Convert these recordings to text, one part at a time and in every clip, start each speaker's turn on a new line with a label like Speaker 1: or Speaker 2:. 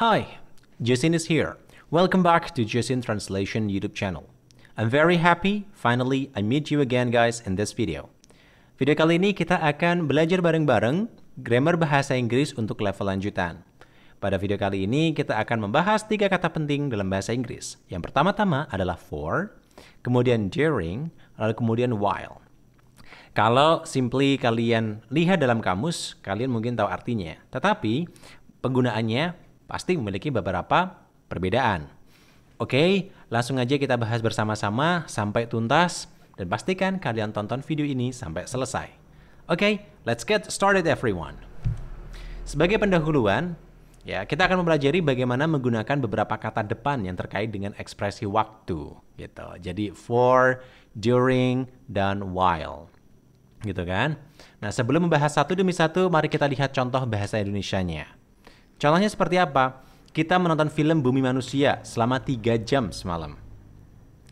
Speaker 1: Hi, Jason is here. Welcome back to Jason Translation YouTube channel. I'm very happy, finally I meet you again guys in this video. Video kali ini kita akan belajar bareng-bareng grammar bahasa Inggris untuk level lanjutan. Pada video kali ini kita akan membahas 3 kata penting dalam bahasa Inggris. Yang pertama-tama adalah for, kemudian during, lalu kemudian while. Kalau simply kalian lihat dalam kamus, kalian mungkin tahu artinya. Tetapi penggunaannya pasti memiliki beberapa perbedaan. Oke, langsung aja kita bahas bersama-sama sampai tuntas dan pastikan kalian tonton video ini sampai selesai. Oke, let's get started everyone. Sebagai pendahuluan, ya kita akan mempelajari bagaimana menggunakan beberapa kata depan yang terkait dengan ekspresi waktu, gitu. Jadi for, during, dan while. Gitu kan? Nah, sebelum membahas satu demi satu, mari kita lihat contoh bahasa Indonesianya. Contohnya seperti apa? Kita menonton film Bumi Manusia selama 3 jam semalam.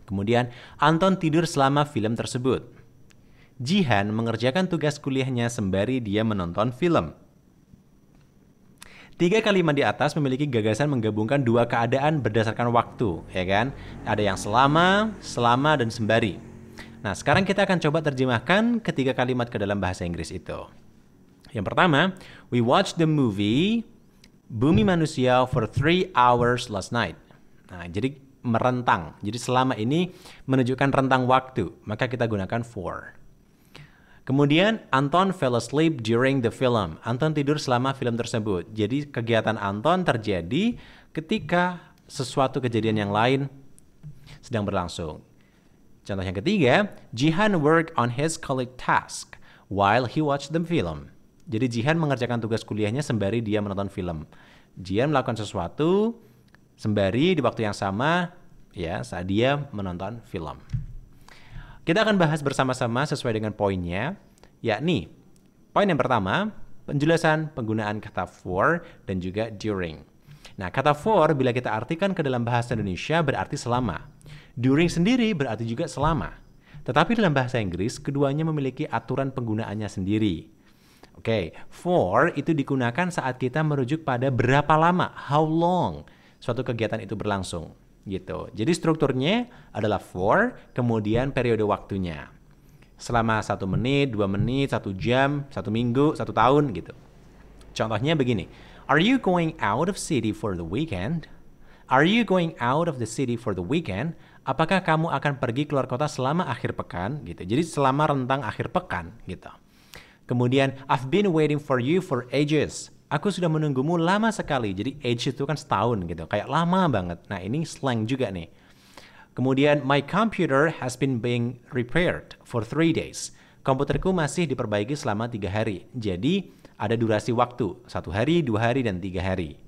Speaker 1: Kemudian, Anton tidur selama film tersebut. Jihan mengerjakan tugas kuliahnya sembari dia menonton film. 3 kalimat di atas memiliki gagasan menggabungkan 2 keadaan berdasarkan waktu, ya kan? Ada yang selama, dan sembari. Nah, sekarang kita akan coba terjemahkan ketiga kalimat ke dalam bahasa Inggris itu. Yang pertama, we watched the movie Bumi Manusia for 3 hours last night. Nah, jadi merentang. Jadi selama ini menunjukkan rentang waktu, maka kita gunakan for. Kemudian, Anton fell asleep during the film. Anton tidur selama film tersebut. Jadi kegiatan Anton terjadi ketika sesuatu kejadian yang lain sedang berlangsung. Contoh yang ketiga, Jihan worked on his colleague task while he watched the film. Jadi Jihan mengerjakan tugas kuliahnya sembari dia menonton film. Jihan melakukan sesuatu sembari di waktu yang sama ya saat dia menonton film. Kita akan bahas bersama-sama sesuai dengan poinnya, yakni poin yang pertama, penjelasan penggunaan kata for dan juga during. Nah, kata for bila kita artikan ke dalam bahasa Indonesia berarti selama. During sendiri berarti juga selama. Tetapi dalam bahasa Inggris, keduanya memiliki aturan penggunaannya sendiri. Oke, for itu digunakan saat kita merujuk pada berapa lama, how long, suatu kegiatan itu berlangsung. Gitu. Jadi strukturnya adalah for, kemudian periode waktunya. Selama 1 menit, 2 menit, 1 jam, 1 minggu, 1 tahun gitu. Contohnya begini, are you going out of city for the weekend? Are you going out of the city for the weekend? Apakah kamu akan pergi keluar kota selama akhir pekan? Gitu. Jadi selama rentang akhir pekan gitu. Kemudian, I've been waiting for you for ages. Aku sudah menunggumu lama sekali. Jadi age itu kan setahun gitu. Kayak lama banget. Nah ini slang juga nih. Kemudian, my computer has been being repaired for 3 days. Komputerku masih diperbaiki selama 3 hari. Jadi ada durasi waktu. 1 hari, 2 hari, dan 3 hari.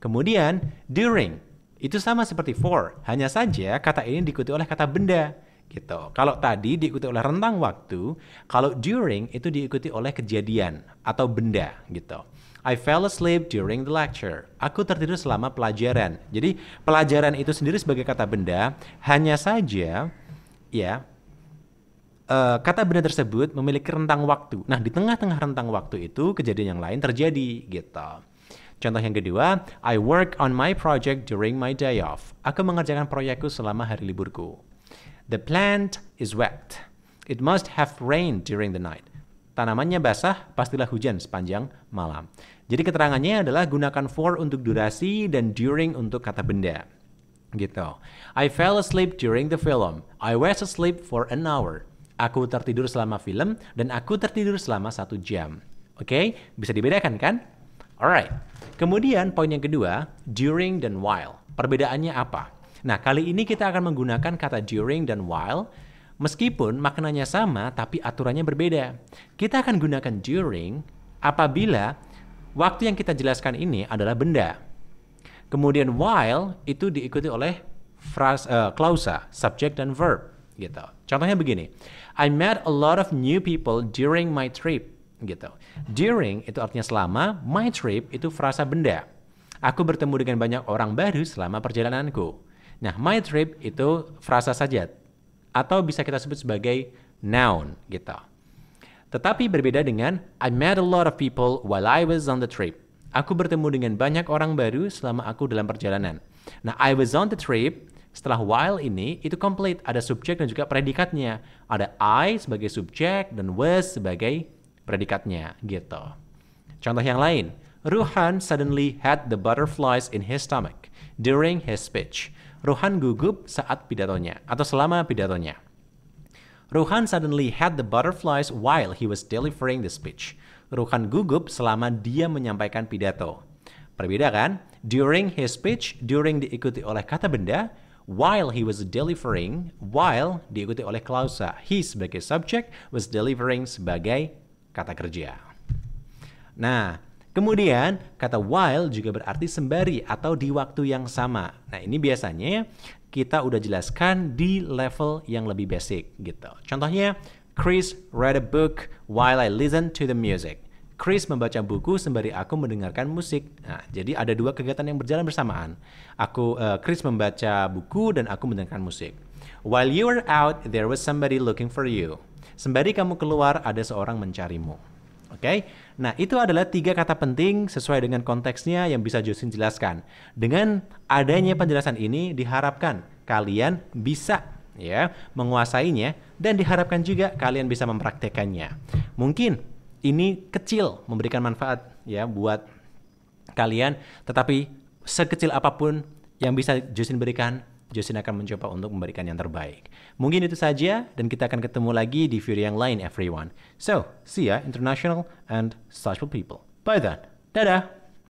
Speaker 1: Kemudian, during. Itu sama seperti for. Hanya saja kata ini diikuti oleh kata benda. Gitu. Kalau tadi diikuti oleh rentang waktu, kalau during itu diikuti oleh kejadian atau benda gitu. I fell asleep during the lecture. Aku tertidur selama pelajaran. Jadi pelajaran itu sendiri sebagai kata benda, hanya saja ya kata benda tersebut memiliki rentang waktu. Nah, di tengah-tengah rentang waktu itu kejadian yang lain terjadi gitu. Contoh yang kedua, I work on my project during my day off. Aku mengerjakan proyekku selama hari liburku. The plant is wet. It must have rained during the night. Tanamannya basah, pastilah hujan sepanjang malam. Jadi keterangannya adalah gunakan for untuk durasi dan during untuk kata benda. Gitu. I fell asleep during the film. I was asleep for an hour. Aku tertidur selama film dan aku tertidur selama 1 jam. Oke, bisa dibedakan kan? Alright. Kemudian poin yang kedua, during dan while. Perbedaannya apa? Nah, kali ini kita akan menggunakan kata during dan while, meskipun maknanya sama, tapi aturannya berbeda. Kita akan gunakan during apabila waktu yang kita jelaskan ini adalah benda. Kemudian while itu diikuti oleh klausa, subject dan verb. Gitu. Contohnya begini, I met a lot of new people during my trip. Gitu. During itu artinya selama, my trip itu frasa benda. Aku bertemu dengan banyak orang baru selama perjalananku. Nah, my trip itu frasa saja atau bisa kita sebut sebagai noun gitu. Tetapi berbeda dengan I met a lot of people while I was on the trip. Aku bertemu dengan banyak orang baru selama aku dalam perjalanan. Nah, I was on the trip. Setelah while ini, itu complete. Ada subjek dan juga predikatnya. Ada I sebagai subjek dan was sebagai predikatnya. Gitu. Contoh yang lain. Ruhan suddenly had the butterflies in his stomach during his speech. Ruhan gugup saat pidatonya atau selama pidatonya. Ruhan suddenly had the butterflies while he was delivering the speech. Ruhan gugup selama dia menyampaikan pidato. Berbeda kan? During his speech, during diikuti oleh kata benda, while he was delivering, while diikuti oleh klausa. He sebagai subject, was delivering sebagai kata kerja. Nah, kemudian kata while juga berarti sembari atau di waktu yang sama. Nah, ini biasanya kita udah jelaskan di level yang lebih basic gitu. Contohnya, Chris read a book while I listened to the music. Chris membaca buku sembari aku mendengarkan musik. Nah, jadi ada dua kegiatan yang berjalan bersamaan. Chris membaca buku dan aku mendengarkan musik. While you were out, there was somebody looking for you. Sembari kamu keluar, ada seorang mencarimu. Oke, nah itu adalah 3 kata penting sesuai dengan konteksnya yang bisa Josin jelaskan. Dengan adanya penjelasan ini diharapkan kalian bisa ya menguasainya dan diharapkan juga kalian bisa mempraktekannya. Mungkin ini kecil memberikan manfaat ya buat kalian, tetapi sekecil apapun yang bisa Josin berikan, Josin akan mencoba untuk memberikan yang terbaik. Mungkin itu saja dan kita akan ketemu lagi di video yang lain everyone. So, see ya international and social people. Bye then. Dadah.